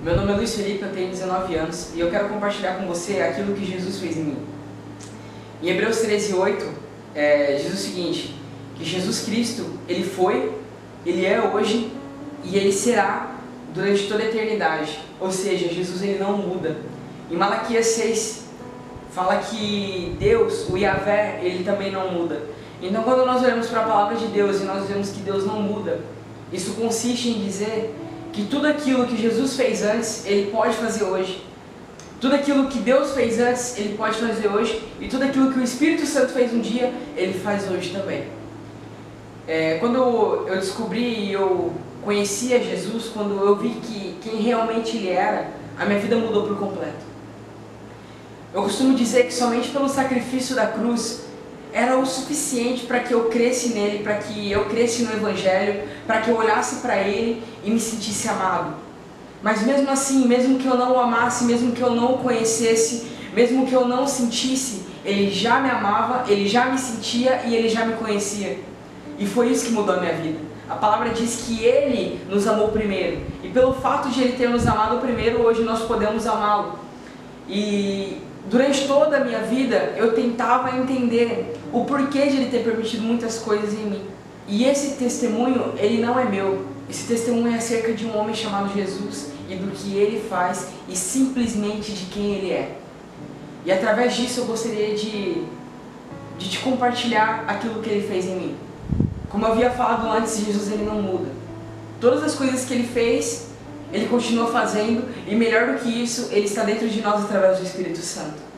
Meu nome é Luiz Felipe, eu tenho 19 anos e eu quero compartilhar com você aquilo que Jesus fez em mim. Em Hebreus 13:8, diz o seguinte, que Jesus Cristo, Ele foi, Ele é hoje e Ele será durante toda a eternidade. Ou seja, Jesus Ele não muda. Em Malaquias 6, fala que Deus, o Yahvé, Ele também não muda. Então quando nós olhamos para a palavra de Deus e nós vemos que Deus não muda, isso consiste em dizer que tudo aquilo que Jesus fez antes, Ele pode fazer hoje. Tudo aquilo que Deus fez antes, Ele pode fazer hoje. E tudo aquilo que o Espírito Santo fez um dia, Ele faz hoje também. Quando eu descobri e eu conhecia Jesus, quando eu vi quem realmente Ele era, a minha vida mudou por completo. Eu costumo dizer que somente pelo sacrifício da cruz era o suficiente para que eu cresce nele, para que eu cresce no Evangelho, para que eu olhasse para Ele e me sentisse amado. Mas mesmo assim, mesmo que eu não o amasse, mesmo que eu não o conhecesse, mesmo que eu não o sentisse, Ele já me amava, Ele já me sentia e Ele já me conhecia. E foi isso que mudou a minha vida. A palavra diz que Ele nos amou primeiro. E pelo fato de Ele ter nos amado primeiro, hoje nós podemos amá-lo. E durante toda a minha vida, eu tentava entender o porquê de Ele ter permitido muitas coisas em mim. E esse testemunho, ele não é meu. Esse testemunho é acerca de um homem chamado Jesus e do que Ele faz e simplesmente de quem Ele é. E através disso eu gostaria de te compartilhar aquilo que Ele fez em mim. Como eu havia falado antes, Jesus Ele não muda. Todas as coisas que Ele fez, Ele continua fazendo, e melhor do que isso, Ele está dentro de nós através do Espírito Santo.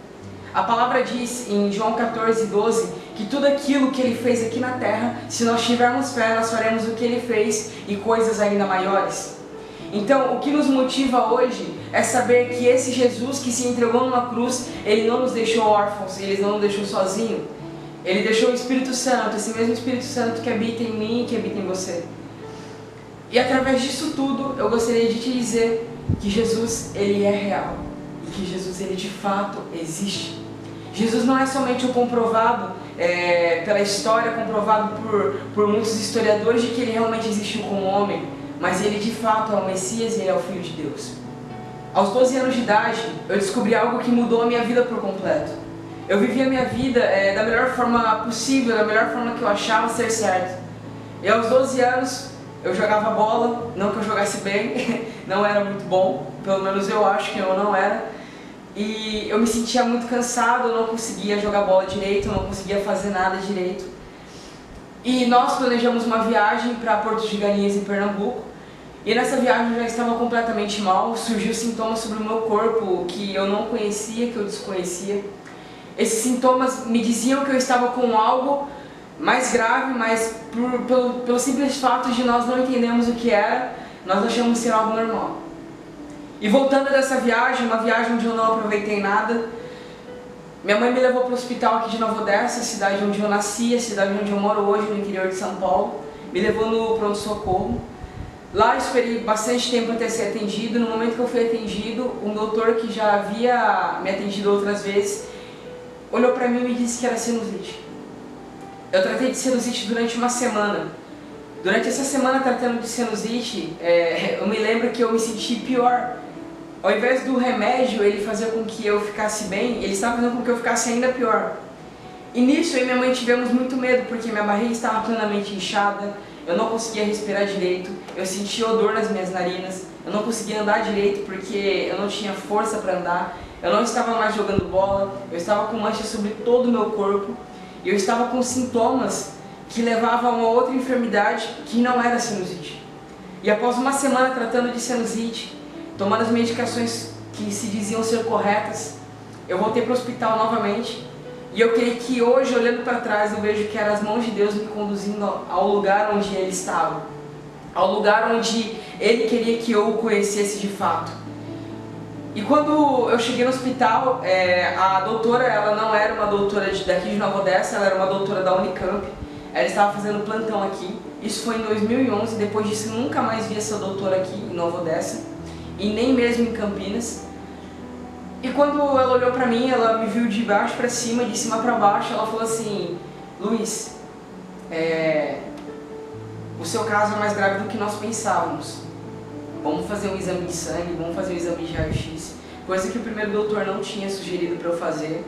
A palavra diz em João 14:12 que tudo aquilo que Ele fez aqui na terra, se nós tivermos fé, nós faremos o que Ele fez e coisas ainda maiores. Então, o que nos motiva hoje é saber que esse Jesus que se entregou numa cruz, Ele não nos deixou órfãos, Ele não nos deixou sozinhos. Ele deixou o Espírito Santo, esse mesmo Espírito Santo que habita em mim e que habita em você. E através disso tudo, eu gostaria de te dizer que Jesus, Ele é real. E que Jesus, Ele de fato existe. Jesus não é somente o comprovado pela história, comprovado por muitos historiadores de que Ele realmente existiu como homem, mas Ele de fato é o Messias e Ele é o Filho de Deus. Aos 12 anos de idade, eu descobri algo que mudou a minha vida por completo. Eu vivi a minha vida da melhor forma possível, da melhor forma que eu achava ser certo. E aos 12 anos, eu jogava bola, não que eu jogasse bem, não era muito bom, pelo menos eu acho que eu não era. E eu me sentia muito cansado, eu não conseguia jogar bola direito, eu não conseguia fazer nada direito. E nós planejamos uma viagem para Porto de Galinhas, em Pernambuco. E nessa viagem eu já estava completamente mal, surgiu sintomas sobre o meu corpo que eu não conhecia, que eu desconhecia. Esses sintomas me diziam que eu estava com algo mais grave, mas pelo simples fato de nós não entendermos o que era, nós achamos ser algo normal. E voltando dessa viagem, uma viagem onde eu não aproveitei nada, minha mãe me levou para o hospital aqui de Nova Odessa, a cidade onde eu nasci, a cidade onde eu moro hoje, no interior de São Paulo. Me levou no pronto-socorro. Lá eu esperei bastante tempo até ser atendido. No momento que eu fui atendido, um doutor que já havia me atendido outras vezes, olhou para mim e me disse que era sinusite. Eu tratei de sinusite durante uma semana. Durante essa semana tratando de sinusite, eu me lembro que eu me senti pior. Ao invés do remédio ele fazer com que eu ficasse bem, ele estava fazendo com que eu ficasse ainda pior. E nisso eu e minha mãe tivemos muito medo, porque minha barriga estava plenamente inchada, eu não conseguia respirar direito, eu sentia odor nas minhas narinas, eu não conseguia andar direito porque eu não tinha força para andar, eu não estava mais jogando bola, eu estava com manchas sobre todo o meu corpo, e eu estava com sintomas que levavam a uma outra enfermidade que não era sinusite. E após uma semana tratando de sinusite, tomando as medicações que se diziam ser corretas, eu voltei para o hospital novamente. E eu creio que hoje, olhando para trás, eu vejo que eram as mãos de Deus me conduzindo ao lugar onde Ele estava. Ao lugar onde Ele queria que eu o conhecesse de fato. E quando eu cheguei no hospital, a doutora, ela não era uma doutora daqui de Nova Odessa, ela era uma doutora da Unicamp. Ela estava fazendo plantão aqui. Isso foi em 2011, depois disso eu nunca mais vi essa doutora aqui em Nova Odessa. E nem mesmo em Campinas. E quando ela olhou pra mim, ela me viu de baixo pra cima, de cima pra baixo, ela falou assim: Luiz, o seu caso é mais grave do que nós pensávamos. vamos fazer um exame de sangue, vamos fazer um exame de raio-x, coisa que o primeiro doutor não tinha sugerido para eu fazer.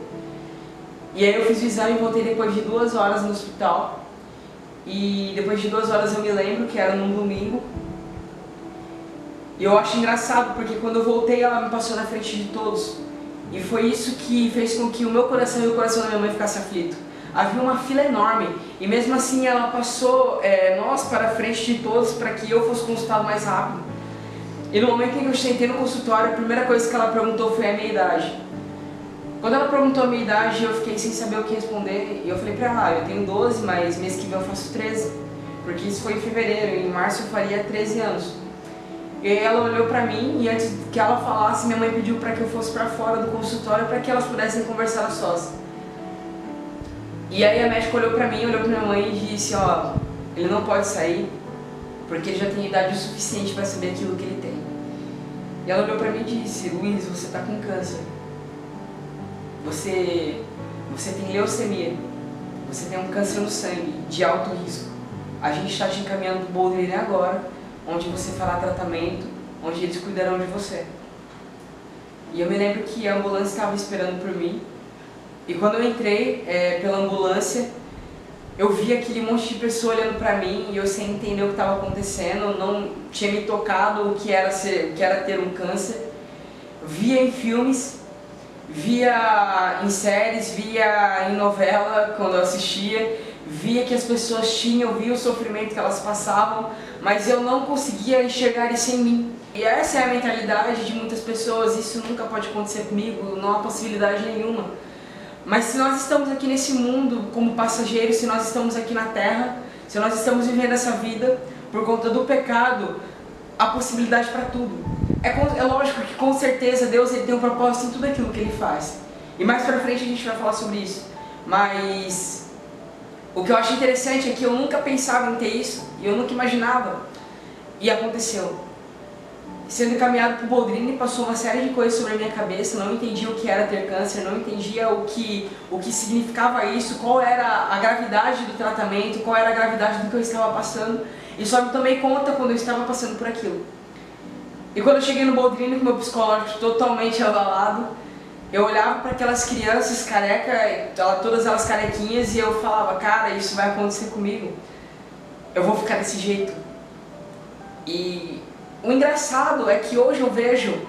E aí eu fiz o exame e voltei depois de 2 horas no hospital. E depois de 2 horas eu me lembro que era num domingo. E eu acho engraçado porque quando eu voltei ela me passou na frente de todos. E foi isso que fez com que o meu coração e o coração da minha mãe ficassem aflitos. Havia uma fila enorme e mesmo assim ela passou nós para a frente de todos para que eu fosse consultado mais rápido. E no momento em que eu sentei no consultório, a primeira coisa que ela perguntou foi a minha idade. Quando ela perguntou a minha idade, eu fiquei sem saber o que responder. E eu falei pra ela, eu tenho 12, mas mês que vem eu faço 13. Porque isso foi em fevereiro, em março eu faria 13 anos. E aí ela olhou pra mim e antes que ela falasse, minha mãe pediu pra que eu fosse pra fora do consultório para que elas pudessem conversar a sós. E aí a médica olhou pra mim, olhou pra minha mãe e disse, ó, ele não pode sair porque ele já tem idade o suficiente para saber aquilo que ele tem. E ela olhou pra mim e disse, Luiz, você tá com câncer. Você tem leucemia, você tem um câncer no sangue de alto risco. A gente está te encaminhando para o Boldrini agora, onde você fará tratamento, onde eles cuidarão de você. E eu me lembro que a ambulância estava esperando por mim. E quando eu entrei pela ambulância, eu vi aquele monte de pessoa olhando para mim e eu sem entender o que estava acontecendo, não tinha me tocado o que era ter um câncer. Via em filmes, via em séries, via em novela quando eu assistia, via que as pessoas tinham, via o sofrimento que elas passavam, mas eu não conseguia enxergar isso em mim. E essa é a mentalidade de muitas pessoas, isso nunca pode acontecer comigo, não há possibilidade nenhuma. Mas se nós estamos aqui nesse mundo como passageiros, se nós estamos aqui na Terra, se nós estamos vivendo essa vida, por conta do pecado, há possibilidade para tudo. É lógico que com certeza Deus ele tem um propósito em tudo aquilo que Ele faz. E mais pra frente a gente vai falar sobre isso. Mas o que eu acho interessante é que eu nunca pensava em ter isso, e eu nunca imaginava. E aconteceu. Sendo encaminhado para o Boldrini, passou uma série de coisas sobre a minha cabeça, não entendia o que era ter câncer, não entendia o que significava isso, qual era a gravidade do tratamento, qual era a gravidade do que eu estava passando. E só me tomei conta quando eu estava passando por aquilo. E quando eu cheguei no Boldrini com meu psicológico totalmente abalado, eu olhava para aquelas crianças careca, todas elas carequinhas, e eu falava, cara, isso vai acontecer comigo. Eu vou ficar desse jeito. E o engraçado é que hoje eu vejo,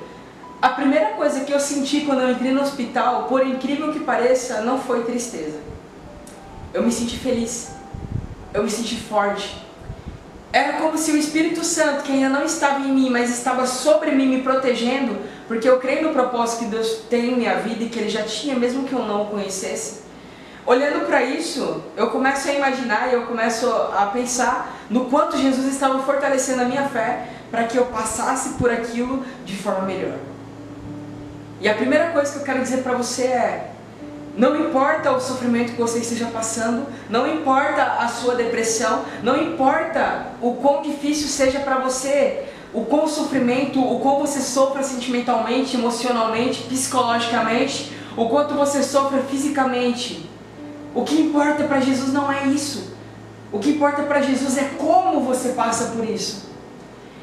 a primeira coisa que eu senti quando eu entrei no hospital, por incrível que pareça, não foi tristeza. Eu me senti feliz. Eu me senti forte. Era como se o Espírito Santo, que ainda não estava em mim, mas estava sobre mim, me protegendo, porque eu creio no propósito que Deus tem em minha vida e que Ele já tinha, mesmo que eu não o conhecesse. Olhando para isso, eu começo a imaginar e eu começo a pensar no quanto Jesus estava fortalecendo a minha fé para que eu passasse por aquilo de forma melhor. E a primeira coisa que eu quero dizer para você é: não importa o sofrimento que você esteja passando, não importa a sua depressão, não importa o quão difícil seja para você, o quão sofrimento, o quão você sofra sentimentalmente, emocionalmente, psicologicamente, o quanto você sofra fisicamente. O que importa para Jesus não é isso. O que importa para Jesus é como você passa por isso.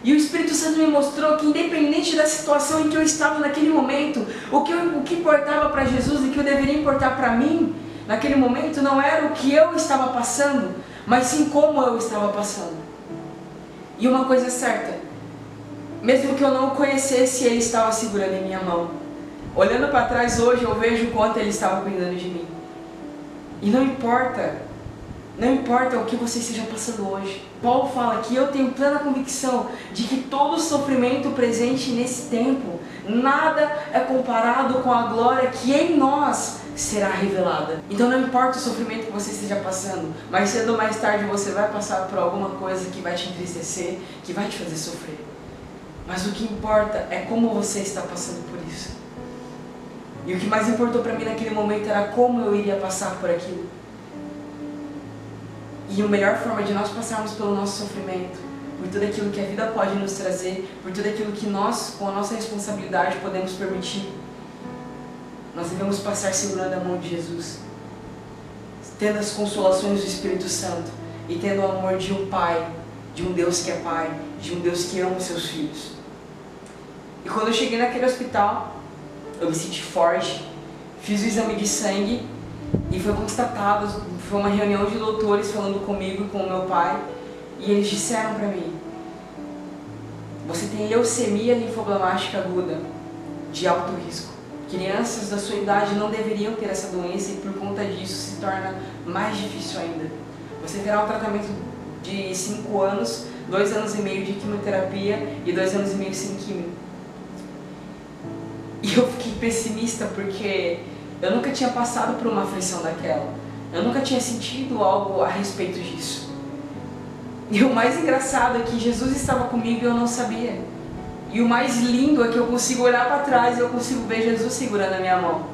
E o Espírito Santo me mostrou que independente da situação em que eu estava naquele momento, o que importava para Jesus e que eu deveria importar para mim, naquele momento, não era o que eu estava passando, mas sim como eu estava passando. E uma coisa é certa, mesmo que eu não o conhecesse, Ele estava segurando em minha mão. Olhando para trás hoje, eu vejo o quanto Ele estava cuidando de mim. E não importa o que você esteja passando hoje. Paulo fala que eu tenho plena convicção de que todo sofrimento presente nesse tempo, nada é comparado com a glória que em nós será revelada. Então não importa o sofrimento que você esteja passando, mais cedo ou mais tarde você vai passar por alguma coisa que vai te entristecer, que vai te fazer sofrer. Mas o que importa é como você está passando por isso. E o que mais importou para mim naquele momento era como eu iria passar por aquilo. E a melhor forma de nós passarmos pelo nosso sofrimento, por tudo aquilo que a vida pode nos trazer, por tudo aquilo que nós, com a nossa responsabilidade, podemos permitir, nós devemos passar segurando a mão de Jesus, tendo as consolações do Espírito Santo e tendo o amor de um Pai, de um Deus que é Pai, de um Deus que ama os seus filhos. E quando eu cheguei naquele hospital, eu me senti forte, fiz o exame de sangue e foi constatado, foi uma reunião de doutores falando comigo e com o meu pai, e eles disseram pra mim: você tem leucemia linfoblasmática aguda, de alto risco. Crianças da sua idade não deveriam ter essa doença e por conta disso se torna mais difícil ainda. Você terá um tratamento de 5 anos, 2 anos e meio de quimioterapia e 2 anos e meio sem quimio. E eu fiquei pessimista porque eu nunca tinha passado por uma aflição daquela. Eu nunca tinha sentido algo a respeito disso. E o mais engraçado é que Jesus estava comigo e eu não sabia. E o mais lindo é que eu consigo olhar para trás e eu consigo ver Jesus segurando a minha mão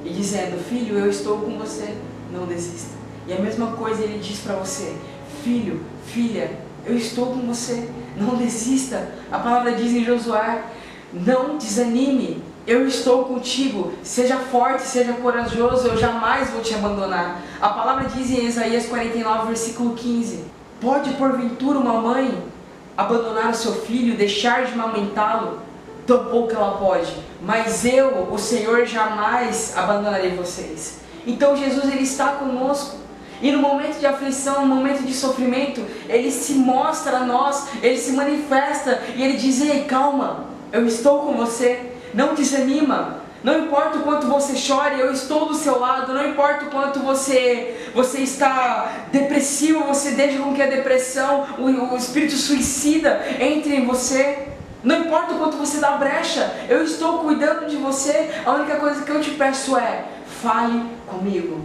e dizendo: filho, eu estou com você, não desista. E a mesma coisa ele diz para você: filho, filha, eu estou com você, não desista. A palavra diz em Josué: não desanime, eu estou contigo, seja forte, seja corajoso, eu jamais vou te abandonar. A palavra diz em Isaías 49, versículo 15: pode porventura uma mãe abandonar o seu filho, deixar de amamentá-lo? Tampouco ela pode, mas eu, o Senhor, jamais abandonarei vocês. Então Jesus, ele está conosco. E no momento de aflição, no momento de sofrimento, ele se mostra a nós, ele se manifesta e ele diz: ei, calma, eu estou com você, não desanima. Não importa o quanto você chore, eu estou do seu lado. Não importa o quanto você está depressivo, você deixa com que a depressão, o espírito suicida entre em você. Não importa o quanto você dá brecha, eu estou cuidando de você. A única coisa que eu te peço é: fale comigo.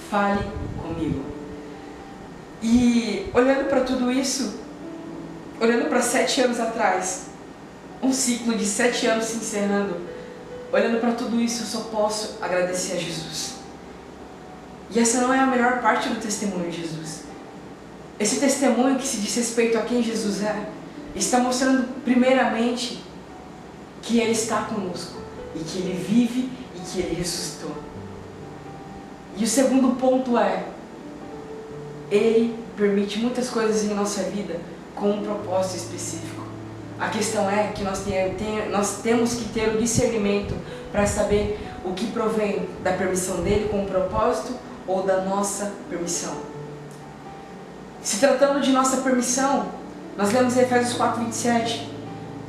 Fale comigo. E olhando para tudo isso, olhando para 7 anos atrás, um ciclo de 7 anos se encerrando, olhando para tudo isso, eu só posso agradecer a Jesus. E essa não é a melhor parte do testemunho de Jesus. Esse testemunho que se diz respeito a quem Jesus é, está mostrando primeiramente que Ele está conosco, e que Ele vive e que Ele ressuscitou. E o segundo ponto é: Ele permite muitas coisas em nossa vida com um propósito específico. A questão é que nós temos que ter o discernimento para saber o que provém da permissão dele com um propósito ou da nossa permissão. Se tratando de nossa permissão, nós lemos em Efésios 4:27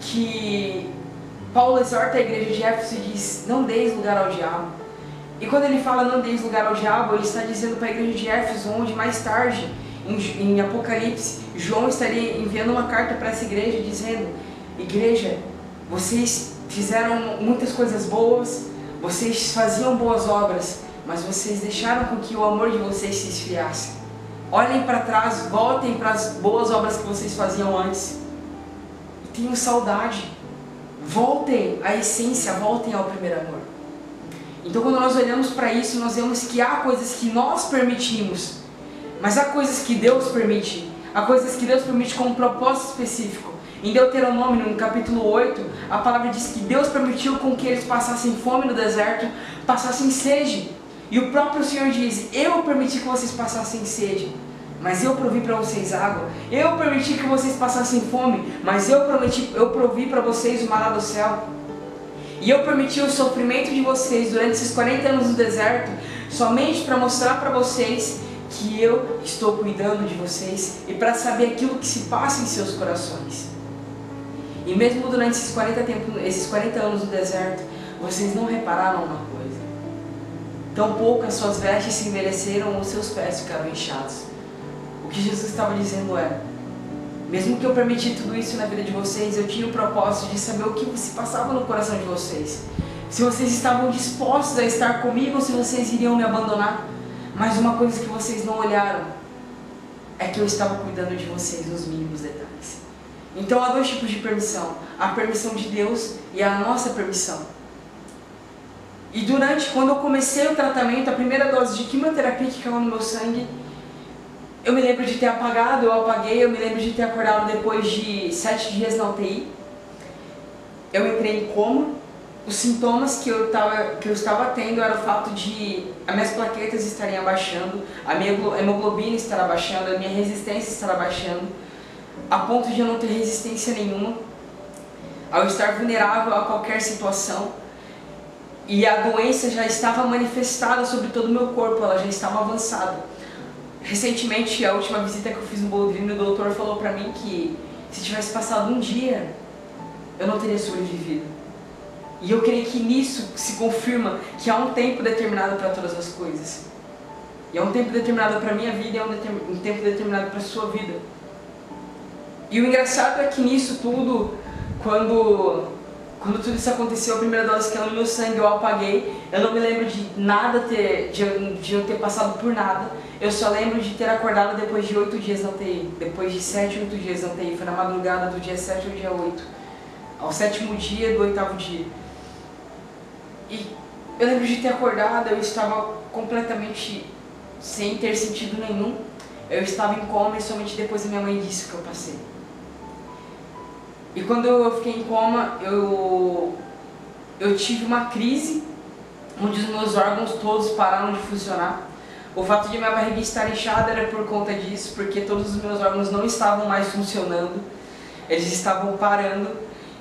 que Paulo exorta a igreja de Éfeso e diz: não deis lugar ao diabo. E quando ele fala não deis lugar ao diabo, ele está dizendo para a igreja de Éfeso, onde mais tarde, em Apocalipse, João estaria enviando uma carta para essa igreja dizendo: igreja, vocês fizeram muitas coisas boas, vocês faziam boas obras, mas vocês deixaram com que o amor de vocês se esfriasse. Olhem para trás, voltem para as boas obras que vocês faziam antes e tenham saudade. Voltem à essência, voltem ao primeiro amor. Então quando nós olhamos para isso, nós vemos que há coisas que nós permitimos, mas há coisas que Deus permite. Há coisas que Deus permite com um propósito específico. Em Deuteronômio, no capítulo 8, a palavra diz que Deus permitiu com que eles passassem fome no deserto, passassem sede. E o próprio Senhor diz: eu permiti que vocês passassem sede, mas eu provi para vocês água. Eu permiti que vocês passassem fome, mas eu provi para vocês o maná do céu. E eu permiti o sofrimento de vocês durante esses 40 anos no deserto, somente para mostrar para vocês que eu estou cuidando de vocês e para saber aquilo que se passa em seus corações. E mesmo durante esses 40 anos no deserto, vocês não repararam uma coisa: tampouco as suas vestes se envelheceram ou os seus pés ficaram inchados. O que Jesus estava dizendo é: mesmo que eu permiti tudo isso na vida de vocês, eu tinha o propósito de saber o que se passava no coração de vocês. Se vocês estavam dispostos a estar comigo ou se vocês iriam me abandonar. Mas uma coisa que vocês não olharam é que eu estava cuidando de vocês nos mínimos detalhes. Então há 2 tipos de permissão: a permissão de Deus e a nossa permissão. E quando eu comecei o tratamento, a primeira dose de quimioterapia que caiu no meu sangue, eu me lembro de ter apagado, eu apaguei, eu me lembro de ter acordado depois de 7 dias na UTI. Eu entrei em coma. Os sintomas que eu estava tendo era o fato de as minhas plaquetas estarem abaixando, a minha hemoglobina estar abaixando, a minha resistência estar abaixando, a ponto de eu não ter resistência nenhuma. ao estar vulnerável a qualquer situação. E a doença já estava manifestada sobre todo o meu corpo, ela já estava avançada. Recentemente, a última visita que eu fiz no Boldrino, o doutor falou pra mim que se tivesse passado um dia, eu não teria sobrevivido. E eu creio que nisso se confirma que há um tempo determinado para todas as coisas. E há um tempo determinado para a minha vida e há um tempo determinado para a sua vida. E o engraçado é que nisso tudo, quando tudo isso aconteceu, a primeira dose que caiu no meu sangue, eu apaguei. Eu não me lembro de nada de eu ter passado por nada. Eu só lembro de ter acordado depois de 8 dias na UTI. Depois de 7, 8 dias na UTI. Foi na madrugada do dia 7 ao dia 8. Ao 7º dia do 8º dia. E eu lembro de ter acordado, eu estava completamente sem ter sentido nenhum. Eu estava em coma e somente depois a minha mãe disse o que eu passei. E quando eu fiquei em coma, eu tive uma crise, onde os meus órgãos todos pararam de funcionar. O fato de minha barriga estar inchada era por conta disso, porque todos os meus órgãos não estavam mais funcionando, eles estavam parando,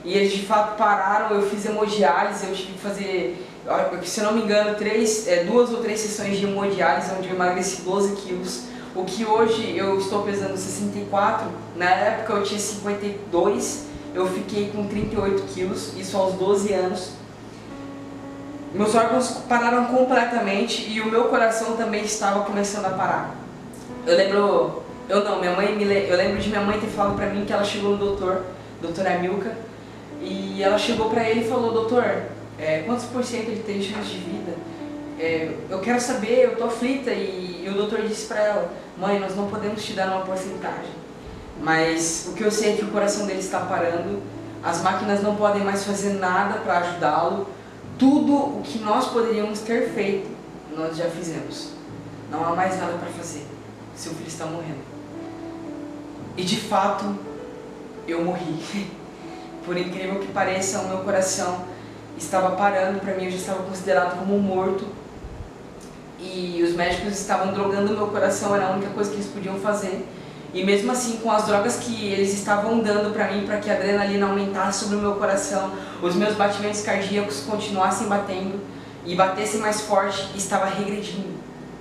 e eles de fato pararam. Eu fiz hemodiálise, eu tive que fazer, se eu não me engano, 2 ou 3 sessões de hemodiálise, onde eu emagreci 12 quilos, o que hoje eu estou pesando 64, na época eu tinha 52, eu fiquei com 38 quilos, isso aos 12 anos. Meus órgãos pararam completamente e o meu coração também estava começando a parar. Eu lembro de minha mãe ter falado pra mim que ela chegou no doutor Amilca, e ela chegou pra ele e falou: doutor, quantos por cento ele tem de chance de vida? Eu quero saber, eu tô aflita. E o doutor disse pra ela: mãe, nós não podemos te dar uma porcentagem, mas o que eu sei é que o coração dele está parando, as máquinas não podem mais fazer nada para ajudá-lo, tudo o que nós poderíamos ter feito, nós já fizemos, não há mais nada para fazer, seu filho está morrendo. E de fato, eu morri. Por incrível que pareça, o meu coração estava parando, para mim eu já estava considerado como morto, e os médicos estavam drogando o meu coração, era a única coisa que eles podiam fazer. E mesmo assim, com as drogas que eles estavam dando pra mim, para que a adrenalina aumentasse sobre o meu coração, os meus batimentos cardíacos continuassem batendo e batessem mais forte, estava regredindo,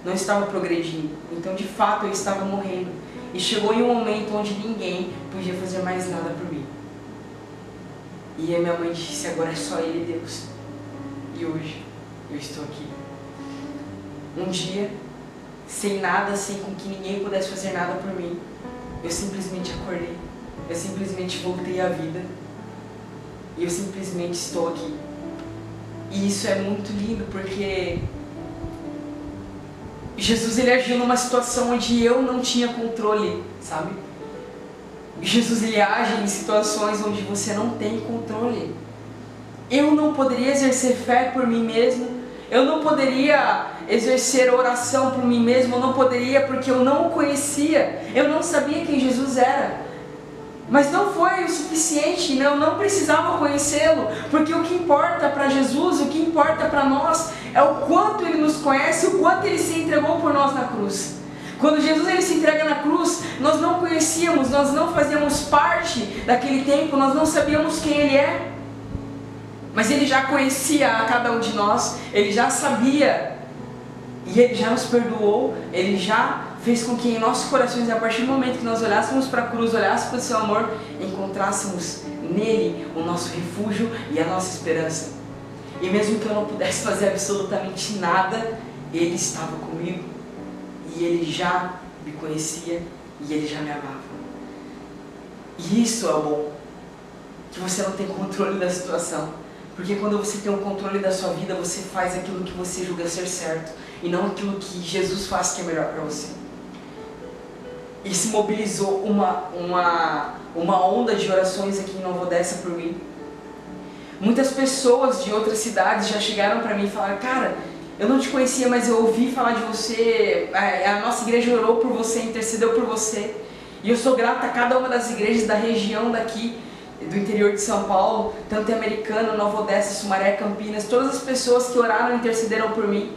não estava progredindo. Então, de fato, eu estava morrendo. E chegou em um momento onde ninguém podia fazer mais nada por mim. E a minha mãe disse: agora é só Ele e Deus. E hoje, eu estou aqui. Um dia, sem nada, sem com que ninguém pudesse fazer nada por mim, eu simplesmente acordei, eu simplesmente voltei à vida, e eu simplesmente estou aqui. E isso é muito lindo, porque Jesus, ele agiu numa situação onde eu não tinha controle, sabe? Jesus, ele age em situações onde você não tem controle. Eu não poderia exercer fé por mim mesmo, eu não poderia exercer oração por mim mesmo, eu não poderia, porque eu não o conhecia, eu não sabia quem Jesus era. Mas não foi o suficiente, eu não precisava conhecê-lo, porque o que importa para Jesus, o que importa para nós, é o quanto Ele nos conhece, o quanto Ele se entregou por nós na cruz. Quando Jesus ele se entrega na cruz, nós não conhecíamos, nós não fazíamos parte daquele tempo, nós não sabíamos quem Ele é. Mas Ele já conhecia a cada um de nós, Ele já sabia, e Ele já nos perdoou, Ele já fez com que em nossos corações, a partir do momento que nós olhássemos para a cruz, olhássemos para o seu amor, encontrássemos nele o nosso refúgio e a nossa esperança. E mesmo que eu não pudesse fazer absolutamente nada, Ele estava comigo, e Ele já me conhecia, e Ele já me amava. E isso é o bom, que você não tem controle da situação. Porque quando você tem o controle da sua vida, você faz aquilo que você julga ser certo, e não aquilo que Jesus faz que é melhor para você. E se mobilizou uma onda de orações aqui em Nova Odessa por mim. Muitas pessoas de outras cidades já chegaram para mim e falaram: cara, eu não te conhecia, mas eu ouvi falar de você, a nossa igreja orou por você, intercedeu por você. E eu sou grata a cada uma das igrejas da região daqui, do interior de São Paulo, tanto em Americana, Nova Odessa, Sumaré, Campinas, todas as pessoas que oraram e intercederam por mim.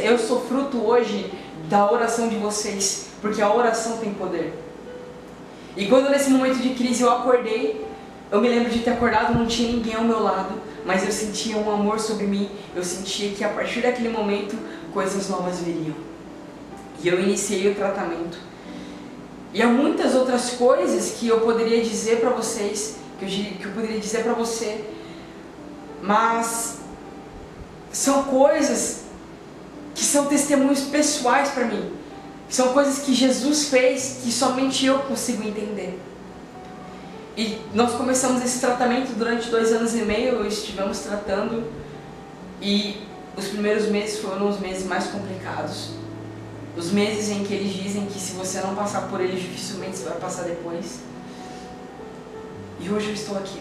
Eu sou fruto hoje da oração de vocês, porque a oração tem poder. E quando nesse momento de crise eu acordei, Eu me lembro de ter acordado, não tinha ninguém ao meu lado, mas eu sentia um amor sobre mim. Eu sentia que a partir daquele momento, coisas novas viriam. E eu iniciei o tratamento. E há muitas outras coisas que eu poderia dizer para vocês, que eu poderia dizer para você, mas são coisas que são testemunhos pessoais para mim. São coisas que Jesus fez que somente eu consigo entender. E nós começamos esse tratamento durante 2 anos e meio, estivemos tratando, e os primeiros meses foram os meses mais complicados. Os meses em que eles dizem que se você não passar por eles, dificilmente você vai passar depois. E hoje eu estou aqui.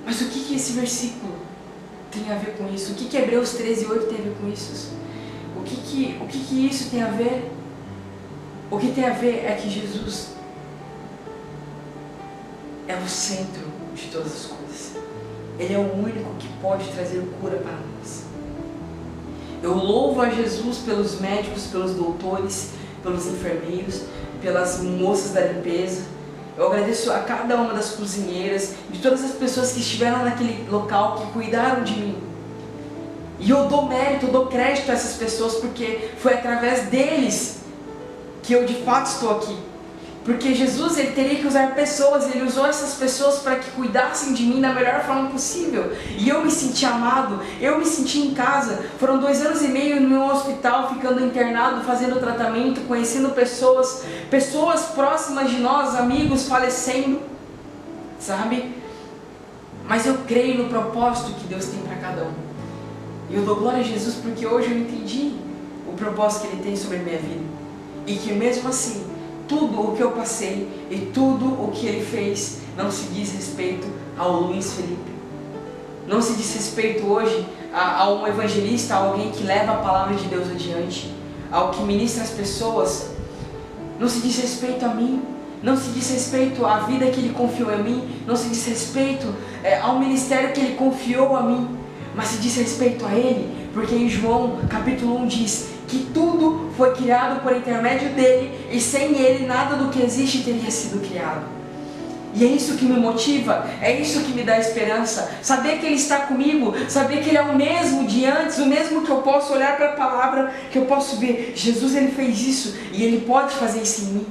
Mas o que esse versículo tem a ver com isso? O que Hebreus 13:8 tem a ver com isso? O que isso tem a ver? O que tem a ver é que Jesus é o centro de todas as coisas. Ele é o único que pode trazer cura para nós. Eu louvo a Jesus pelos médicos, pelos doutores, pelos enfermeiros, pelas moças da limpeza. Eu agradeço a cada uma das cozinheiras, de todas as pessoas que estiveram naquele local, que cuidaram de mim. E eu dou mérito, eu dou crédito a essas pessoas, porque foi através deles que eu de fato estou aqui. Porque Jesus, ele teria que usar pessoas, ele usou essas pessoas para que cuidassem de mim da melhor forma possível. E eu me senti amado, eu me senti em casa. Foram 2 anos e meio no meu hospital, ficando internado, fazendo tratamento, conhecendo pessoas próximas de nós, amigos falecendo, sabe? Mas eu creio no propósito que Deus tem para cada um. E eu dou glória a Jesus porque hoje eu entendi o propósito que Ele tem sobre a minha vida. E que mesmo assim, tudo o que eu passei e tudo o que Ele fez não se diz respeito ao Luiz Felipe. Não se diz respeito hoje a um evangelista, a alguém que leva a palavra de Deus adiante, ao que ministra as pessoas. Não se diz respeito a mim. Não se diz respeito à vida que Ele confiou em mim. Não se diz respeito ao ministério que Ele confiou a mim. Mas se diz respeito a Ele, porque em João capítulo 1 diz que tudo foi criado por intermédio dEle, e sem Ele nada do que existe teria sido criado. E é isso que me motiva, é isso que me dá esperança, saber que Ele está comigo, saber que Ele é o mesmo de antes, o mesmo que eu posso olhar para a palavra, que eu posso ver, Jesus Ele fez isso, e Ele pode fazer isso em mim.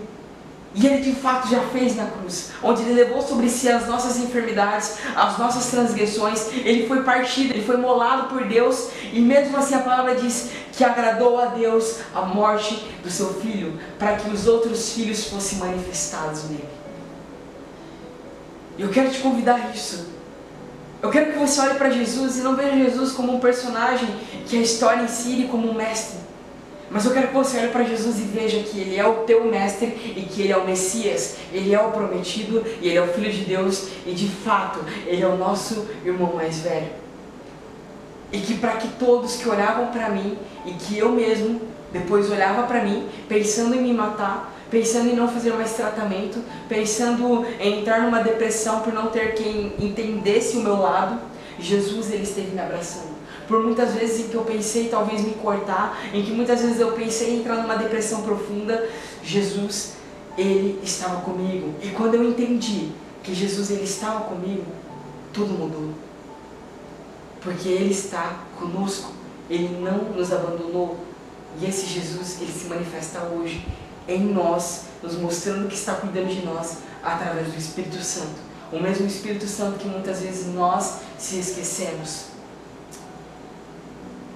E Ele de fato já fez na cruz, onde Ele levou sobre si as nossas enfermidades, as nossas transgressões. Ele foi partido, Ele foi molado por Deus. E mesmo assim a palavra diz que agradou a Deus a morte do seu Filho, para que os outros filhos fossem manifestados nele. E eu quero te convidar a isso. Eu quero que você olhe para Jesus e não veja Jesus como um personagem que a história insere como um mestre. Mas eu quero que você olhe para Jesus e veja que Ele é o teu mestre e que Ele é o Messias, Ele é o prometido e Ele é o Filho de Deus e de fato Ele é o nosso irmão mais velho. E que para que todos que olhavam para mim e que eu mesmo depois olhava para mim pensando em me matar, pensando em não fazer mais tratamento, pensando em entrar numa depressão por não ter quem entendesse o meu lado, Jesus Ele esteve me abraçando. Por muitas vezes em que eu pensei talvez me cortar, em que muitas vezes eu pensei em entrar numa depressão profunda, Jesus, Ele estava comigo. E quando eu entendi que Jesus Ele estava comigo, tudo mudou. Porque Ele está conosco, Ele não nos abandonou. E esse Jesus, Ele se manifesta hoje em nós, nos mostrando que está cuidando de nós através do Espírito Santo. O mesmo Espírito Santo que muitas vezes nós se esquecemos.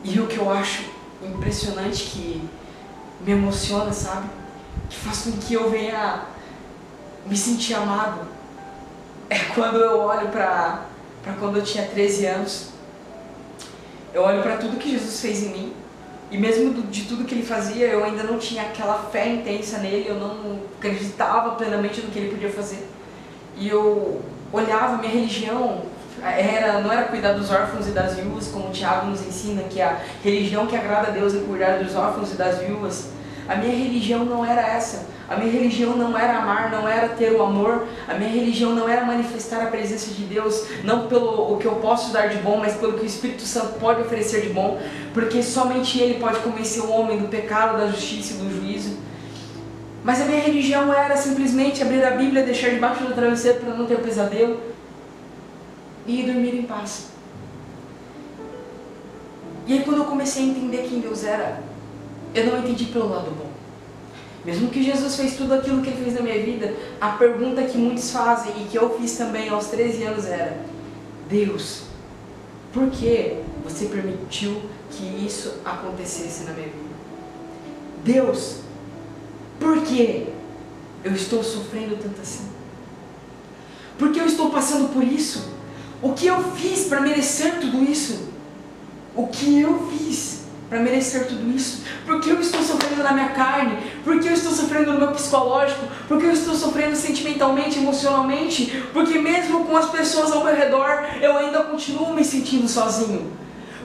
E o que eu acho impressionante, que me emociona, sabe? Que faz com que eu venha me sentir amado. É quando eu olho para quando eu tinha 13 anos. Eu olho para tudo que Jesus fez em mim. E mesmo de tudo que Ele fazia, eu ainda não tinha aquela fé intensa nele. Eu não acreditava plenamente no que Ele podia fazer. E eu olhava, minha religião não era cuidar dos órfãos e das viúvas, como o Tiago nos ensina, que a religião que agrada a Deus é cuidar dos órfãos e das viúvas. A minha religião não era essa. A minha religião não era amar, não era ter o amor. A minha religião não era manifestar a presença de Deus, não pelo o que eu posso dar de bom, mas pelo que o Espírito Santo pode oferecer de bom, porque somente Ele pode convencer o homem do pecado, da justiça e do juízo. Mas a minha religião era simplesmente abrir a Bíblia, deixar debaixo do travesseiro para não ter um pesadelo e ir dormir em paz. E aí quando eu comecei a entender quem Deus era, eu não entendi pelo lado bom. Mesmo que Jesus fez tudo aquilo que Ele fez na minha vida, a pergunta que muitos fazem e que eu fiz também aos 13 anos era: Deus, por que você permitiu que isso acontecesse na minha vida? Deus, por que eu estou sofrendo tanto assim? Por que eu estou passando por isso? O que eu fiz para merecer tudo isso? O que eu fiz para merecer tudo isso? Por que eu estou sofrendo na minha carne? Por que eu estou sofrendo no meu psicológico? Por que eu estou sofrendo sentimentalmente, emocionalmente? Porque mesmo com as pessoas ao meu redor, eu ainda continuo me sentindo sozinho.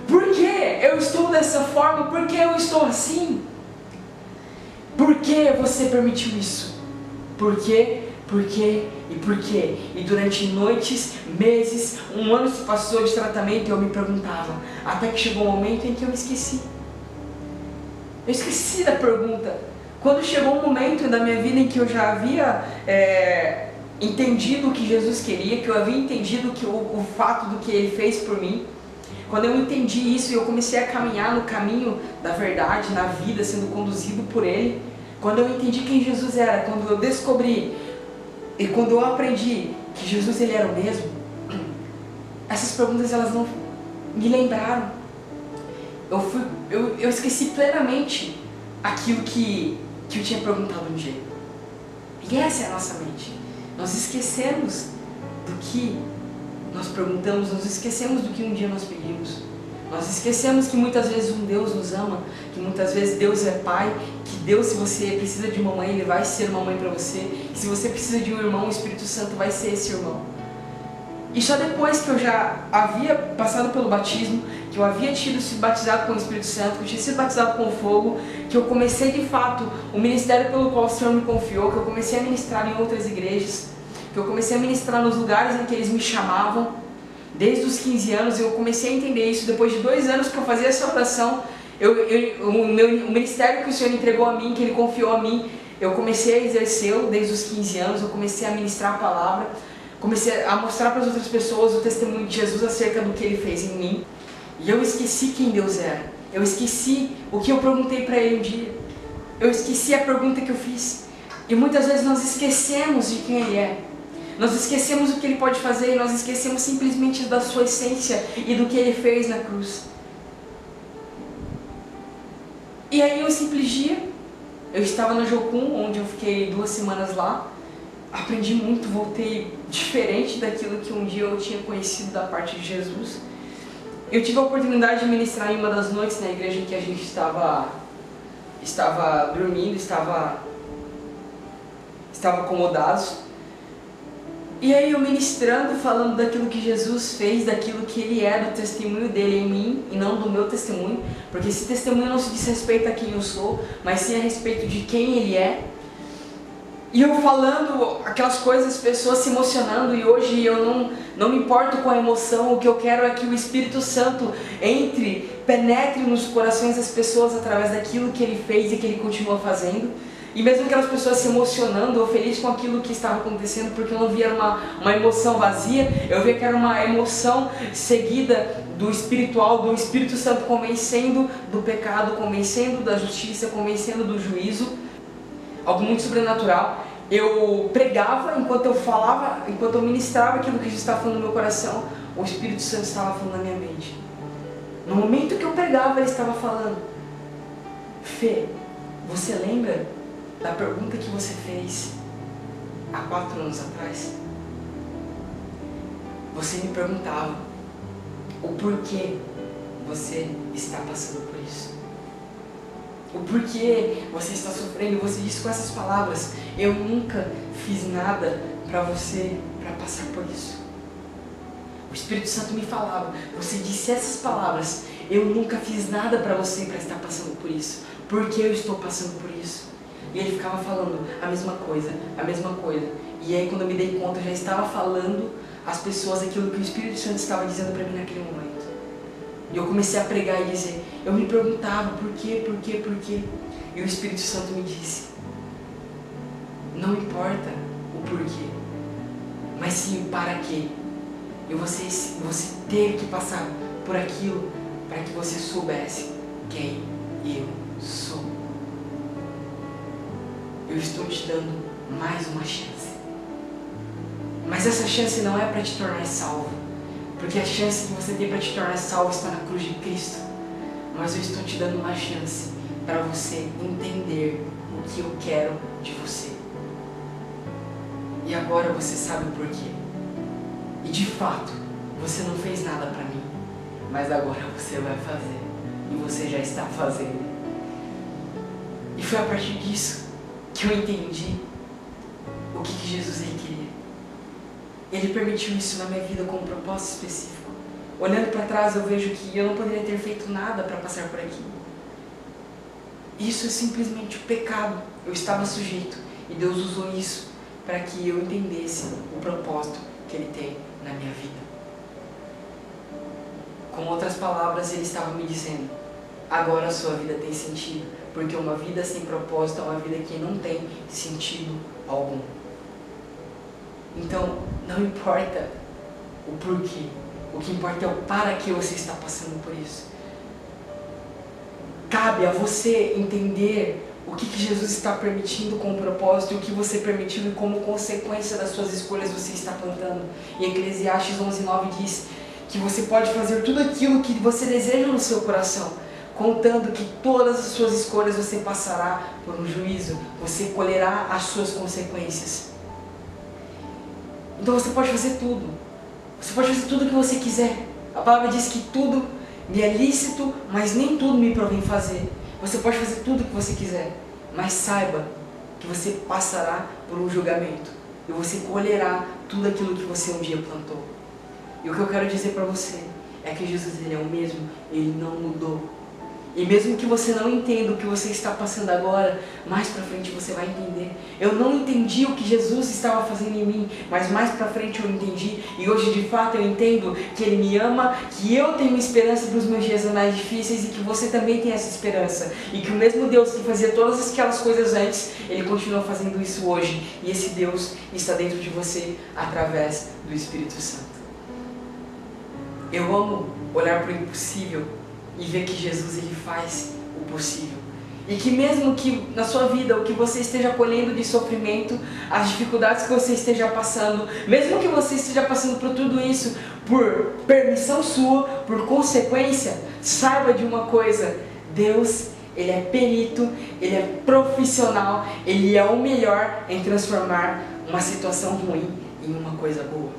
Por que eu estou dessa forma? Por que eu estou assim? Por que você permitiu isso? Por quê? Por quê? E por quê? E durante noites, meses, um ano se passou de tratamento e eu me perguntava, até que chegou um momento em que eu esqueci. Eu esqueci da pergunta. Quando chegou um momento da minha vida em que eu já havia entendido o que Jesus queria, que eu havia entendido o fato do que Ele fez por mim, quando eu entendi isso e eu comecei a caminhar no caminho da verdade, na vida, sendo conduzido por Ele, quando eu entendi quem Jesus era, quando eu descobri e quando eu aprendi que Jesus Ele era o mesmo, essas perguntas elas não me lembraram. Eu esqueci plenamente aquilo que eu tinha perguntado um dia. E essa é a nossa mente. Nós esquecemos do que nós perguntamos, nós esquecemos do que um dia nós pedimos. Nós esquecemos que muitas vezes um Deus nos ama, que muitas vezes Deus é Pai, que Deus, se você precisa de uma mãe, Ele vai ser uma mãe para você, que se você precisa de um irmão, o Espírito Santo vai ser esse irmão. E só depois que eu já havia passado pelo batismo, que eu havia sido batizado com o Espírito Santo, que eu tinha sido batizado com fogo, que eu comecei de fato o ministério pelo qual o Senhor me confiou, que eu comecei a ministrar em outras igrejas, que eu comecei a ministrar nos lugares em que eles me chamavam. Desde os 15 anos eu comecei a entender isso. Depois de 2 anos que eu fazia essa oração, o ministério que o Senhor entregou a mim, que Ele confiou a mim, eu comecei a exercê-lo desde os 15 anos. Eu comecei a ministrar a palavra, comecei a mostrar para as outras pessoas o testemunho de Jesus acerca do que Ele fez em mim. E eu esqueci quem Deus era. Eu esqueci o que eu perguntei para Ele um dia. Eu esqueci a pergunta que eu fiz. E muitas vezes nós esquecemos de quem Ele é. Nós esquecemos o que Ele pode fazer e nós esquecemos simplesmente da sua essência e do que Ele fez na cruz. E aí um simples dia, eu estava na Jocum, onde eu fiquei 2 semanas lá, aprendi muito, voltei diferente daquilo que um dia eu tinha conhecido da parte de Jesus. Eu tive a oportunidade de ministrar em uma das noites na igreja em que a gente estava dormindo, estava acomodados. E aí eu ministrando, falando daquilo que Jesus fez, daquilo que Ele é, do testemunho dEle em mim, e não do meu testemunho, porque esse testemunho não se diz respeito a quem eu sou, mas sim a respeito de quem Ele é. E eu falando aquelas coisas, as pessoas se emocionando, e hoje eu não me importo com a emoção. O que eu quero é que o Espírito Santo penetre nos corações das pessoas através daquilo que Ele fez e que Ele continua fazendo. E mesmo aquelas pessoas se emocionando ou felizes com aquilo que estava acontecendo, porque eu não via uma emoção vazia, eu via que era uma emoção seguida do espiritual, do Espírito Santo convencendo do pecado, convencendo da justiça, convencendo do juízo. Algo muito sobrenatural. Eu pregava enquanto eu falava, enquanto eu ministrava aquilo que Jesus estava falando no meu coração, o Espírito Santo estava falando na minha mente. No momento que eu pregava, Ele estava falando: Fê, você lembra da pergunta que você fez há 4 anos atrás? Você me perguntava o porquê você está passando por isso. O porquê você está sofrendo. Você disse com essas palavras: eu nunca fiz nada para você para passar por isso. O Espírito Santo me falava: você disse essas palavras: eu nunca fiz nada para você para estar passando por isso. Por que eu estou passando por isso? E Ele ficava falando a mesma coisa, a mesma coisa. E aí quando eu me dei conta, eu já estava falando às pessoas aquilo que o Espírito Santo estava dizendo para mim naquele momento. E eu comecei a pregar e dizer, eu me perguntava por quê. E o Espírito Santo me disse: Não importa o porquê, mas sim o para quê. E você teve que passar por aquilo para que você soubesse quem eu sou. Eu estou te dando mais uma chance. Mas essa chance não é para te tornar salvo, porque a chance que você tem para te tornar salvo está na cruz de Cristo. Mas eu estou te dando uma chance para você entender o que eu quero de você. E agora você sabe o porquê. E de fato, você não fez nada para mim, mas agora você vai fazer. E você já está fazendo. E foi a partir disso que eu entendi o que Jesus ele queria. Ele permitiu isso na minha vida com um propósito específico. Olhando para trás, eu vejo que eu não poderia ter feito nada para passar por aqui. Isso é simplesmente o pecado. Eu estava sujeito. E Deus usou isso para que eu entendesse o propósito que Ele tem na minha vida. Com outras palavras, Ele estava me dizendo: agora a sua vida tem sentido, porque uma vida sem propósito é uma vida que não tem sentido algum. Então, não importa o porquê, o que importa é o para que você está passando por isso. Cabe a você entender o que Jesus está permitindo com o propósito e o que você permitiu e como consequência das suas escolhas você está plantando. E Eclesiastes 11:9 diz que você pode fazer tudo aquilo que você deseja no seu coração, contando que todas as suas escolhas você passará por um juízo, você colherá as suas consequências. Então você pode fazer tudo. Você pode fazer tudo o que você quiser. A palavra diz que tudo me é lícito, mas nem tudo me provém fazer. Você pode fazer tudo o que você quiser, mas saiba que você passará por um julgamento. E você colherá tudo aquilo que você um dia plantou. E o que eu quero dizer para você é que Jesus ele é o mesmo, ele não mudou. E mesmo que você não entenda o que você está passando agora, mais pra frente você vai entender. Eu não entendi o que Jesus estava fazendo em mim, mas mais pra frente eu entendi. E hoje de fato eu entendo que Ele me ama, que eu tenho esperança para os meus dias mais difíceis e que você também tem essa esperança. E que o mesmo Deus que fazia todas aquelas coisas antes, Ele continua fazendo isso hoje. E esse Deus está dentro de você através do Espírito Santo. Eu amo olhar para o impossível e ver que Jesus ele faz o possível. E que mesmo que na sua vida o que você esteja colhendo de sofrimento, as dificuldades que você esteja passando, mesmo que você esteja passando por tudo isso, por permissão sua, por consequência, saiba de uma coisa: Deus, Ele é perito, Ele é profissional, Ele é o melhor em transformar uma situação ruim em uma coisa boa,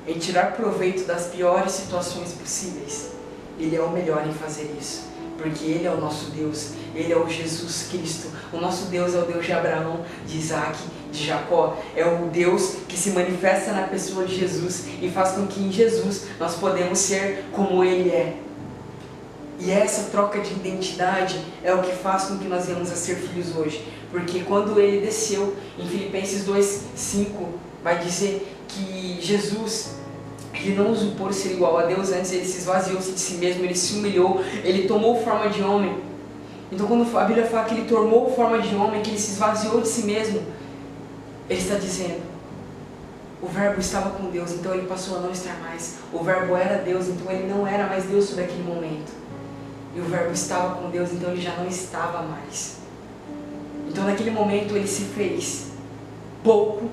em tirar proveito das piores situações possíveis. Ele é o melhor em fazer isso, porque Ele é o nosso Deus, Ele é o Jesus Cristo. O nosso Deus é o Deus de Abraão, de Isaac, de Jacó. É o Deus que se manifesta na pessoa de Jesus e faz com que em Jesus nós podemos ser como Ele é. E essa troca de identidade é o que faz com que nós venhamos a ser filhos hoje. Porque quando Ele desceu, em Filipenses 2:5, vai dizer que Jesus, Ele não usurpou ser igual a Deus, antes Ele se esvaziou-se de si mesmo, Ele se humilhou, Ele tomou forma de homem. Então quando a Bíblia fala que Ele tomou forma de homem, que Ele se esvaziou de si mesmo, Ele está dizendo: o verbo estava com Deus, então Ele passou a não estar mais. O verbo era Deus, então Ele não era mais Deus sobre aquele momento. E o verbo estava com Deus, então Ele já não estava mais. Então naquele momento Ele se fez pouco,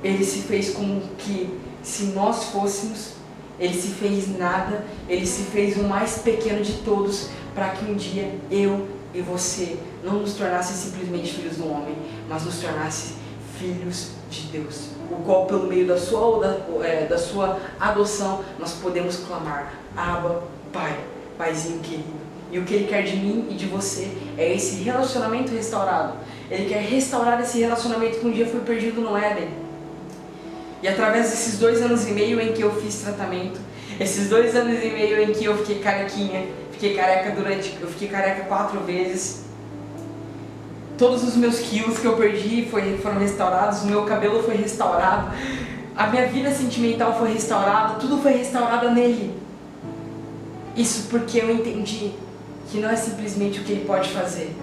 Ele se fez como que se nós fôssemos, Ele se fez nada, Ele se fez o mais pequeno de todos, para que um dia eu e você não nos tornasse simplesmente filhos do homem, mas nos tornasse filhos de Deus, o qual pelo meio da sua adoção nós podemos clamar: Abba, Pai, Paizinho querido. E o que Ele quer de mim e de você é esse relacionamento restaurado. Ele quer restaurar esse relacionamento que um dia foi perdido no Éden. E através desses 2 anos e meio em que eu fiz tratamento, esses 2 anos e meio em que eu fiquei carequinha, eu fiquei careca 4 vezes, todos os meus quilos que eu perdi foram restaurados, o meu cabelo foi restaurado, a minha vida sentimental foi restaurada, tudo foi restaurado nele. Isso porque eu entendi que não é simplesmente o que Ele pode fazer,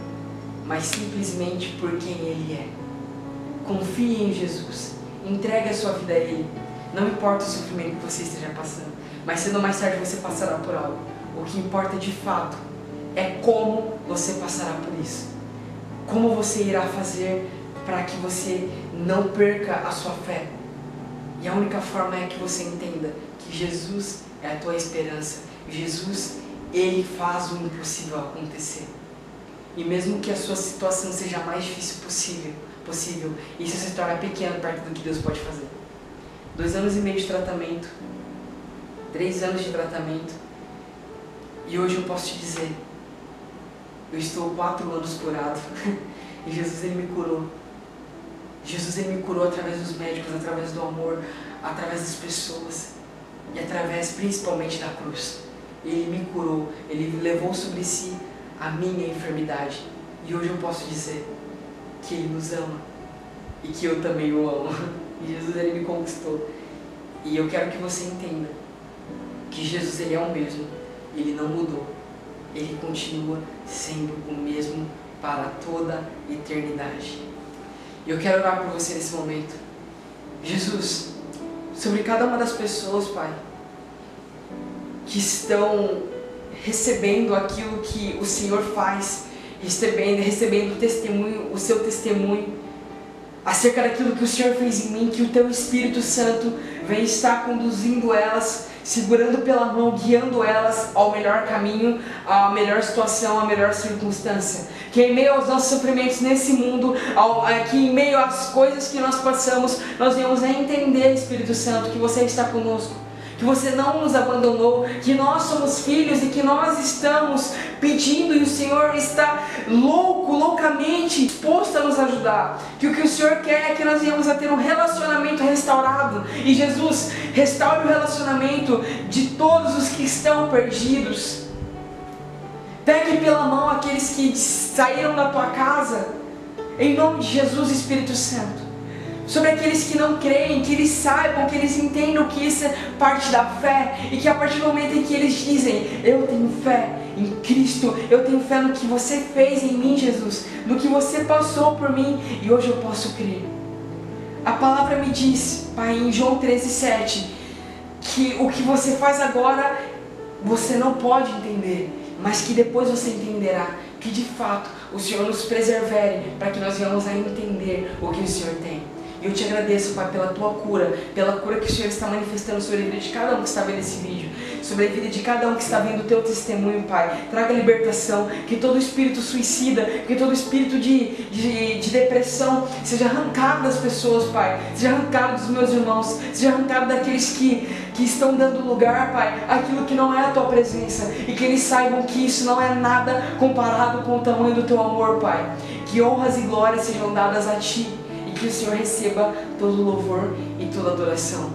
mas simplesmente por quem Ele é. Confie em Jesus. Entregue a sua vida a Ele. Não importa o sofrimento que você esteja passando, mas cedo ou mais tarde você passará por algo. O que importa de fato é como você passará por isso. Como você irá fazer para que você não perca a sua fé. E a única forma é que você entenda que Jesus é a tua esperança. Jesus, Ele faz o impossível acontecer. E mesmo que a sua situação seja a mais difícil possível, isso se torna pequeno perto do que Deus pode fazer. 2 anos e meio de tratamento, 3 anos de tratamento, e hoje eu posso te dizer, eu estou 4 anos curado, e Jesus, Ele me curou. Jesus, Ele me curou através dos médicos, através do amor, através das pessoas, e através principalmente da cruz. Ele me curou, Ele levou sobre si a minha enfermidade, e hoje eu posso dizer que Ele nos ama, e que eu também o amo. E Jesus, Ele me conquistou. E eu quero que você entenda que Jesus, Ele é o mesmo. Ele não mudou. Ele continua sendo o mesmo para toda a eternidade. E eu quero orar por você nesse momento. Jesus, sobre cada uma das pessoas, Pai, que estão recebendo aquilo que o Senhor faz, recebendo o testemunho, o seu testemunho, acerca daquilo que o Senhor fez em mim, que o Teu Espírito Santo vem estar conduzindo elas, segurando pela mão, guiando elas ao melhor caminho, à melhor situação, à melhor circunstância. Que em meio aos nossos sofrimentos nesse mundo, que em meio às coisas que nós passamos, nós venhamos a entender, Espírito Santo, que você está conosco, que você não nos abandonou, que nós somos filhos e que nós estamos pedindo e o Senhor está loucamente disposto a nos ajudar. Que o que o Senhor quer é que nós venhamos a ter um relacionamento restaurado. E Jesus, restaure o relacionamento de todos os que estão perdidos. Pegue pela mão aqueles que saíram da tua casa, em nome de Jesus, Espírito Santo. Sobre aqueles que não creem, que eles saibam, que eles entendam que isso é parte da fé, e que a partir do momento em que eles dizem, eu tenho fé em Cristo, eu tenho fé no que você fez em mim, Jesus, no que você passou por mim, e hoje eu posso crer. A palavra me diz, Pai, em João 13:7, que o que você faz agora, você não pode entender, mas que depois você entenderá, que de fato o Senhor nos preserve para que nós venhamos a entender o que o Senhor tem. E eu te agradeço, Pai, pela tua cura, pela cura que o Senhor está manifestando sobre a vida de cada um que está vendo esse vídeo, sobre a vida de cada um que está vendo o teu testemunho, Pai. Traga libertação, que todo espírito suicida, que todo espírito de depressão seja arrancado das pessoas, Pai, seja arrancado dos meus irmãos, seja arrancado daqueles que estão dando lugar, Pai, àquilo que não é a tua presença, e que eles saibam que isso não é nada comparado com o tamanho do teu amor, Pai. Que honras e glórias sejam dadas a ti, que o Senhor receba todo o louvor e toda a adoração.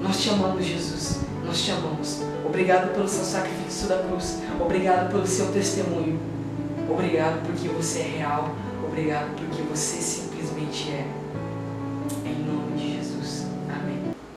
Nós te amamos, Jesus, nós te amamos. Obrigado pelo seu sacrifício da cruz, obrigado pelo seu testemunho, obrigado porque você é real, obrigado porque você simplesmente é. Em